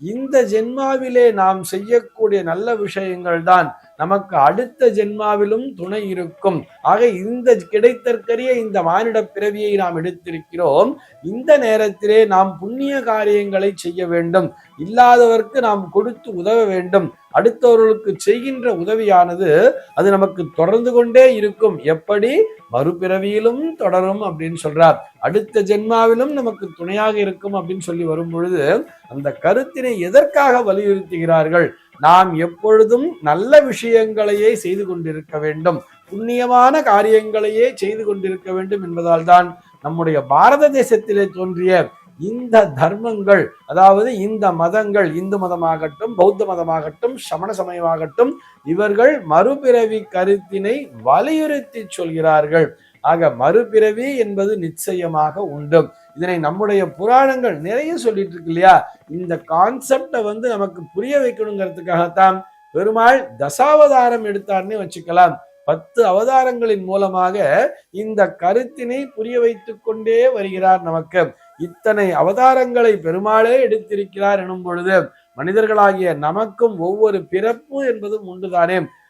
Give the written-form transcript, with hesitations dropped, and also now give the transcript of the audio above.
இந்த ஜென்மாவிலே நாம் செய்யக்கூடிய நல்ல விஷயங்கள் தான் நமக்கு அடுத்த ஜென்மாவிலும் துணை இருக்கும். ஆக இந்த கிடைத்தற்கரிய இந்த மானிட பிறவியை நாம் எடுத்திருக்கிறோம். இந்த நேரத்திலே நாம் புண்ணிய காரியங்களை செய்ய வேண்டும். இல்லாதவர்க்கு நாம் கொடுத்து உதவ வேண்டும். அடுத்தவர்களுக்கு செய்கின்ற உதவியானது அது நமக்கு தொடர்ந்து கொண்டே இருக்கும். எப்படி? மறுபிறவியிலும் தொடரும் அப்படின்னு சொல்றார். அடுத்த ஜென்மாவிலும் நமக்கு துணையாக இருக்கும் அப்படின்னு சொல்லி வரும் பொழுது அந்த கருத்தினை எதற்காக வலியுறுத்துகிறார்கள்? நாம் எப்பொழுதும் நல்ல விஷயங்களையே செய்து கொண்டிருக்க வேண்டும், புண்ணியமான காரியங்களையே செய்து கொண்டிருக்க வேண்டும் என்பதால் தான் நம்முடைய பாரத தேசத்திலே தோன்றிய இந்த தர்மங்கள், அதாவது இந்த மதங்கள், இந்து மதமாகட்டும், பௌத்த மதமாகட்டும், சமண சமயமாகட்டும், இவர்கள் மறுபிறவி கருத்தினை வலியுறுத்தி சொல்கிறார்கள். ஆக மறுபிறவி என்பது நிச்சயமாக உண்டு. இதனை நம்முடைய புராணங்கள் நிறைய சொல்லிட்டு இருக்கு இல்லையா? இந்த கான்செப்டை நமக்கு புரிய வைக்கணுங்கிறதுக்காகத்தான் பெருமாள் தசாவதாரம் எடுத்தார்னே வச்சுக்கலாம். 10 அவதாரங்களின் மூலமாக இந்த கருத்தினை புரிய வைத்துக் கொண்டே வருகிறார் நமக்கு. இத்தனை அவதாரங்களை பெருமாளே எடுத்திருக்கிறார் எனும் பொழுது மனிதர்களாகிய நமக்கும் ஒவ்வொரு பிறப்பு என்பதும் உண்டுதானே.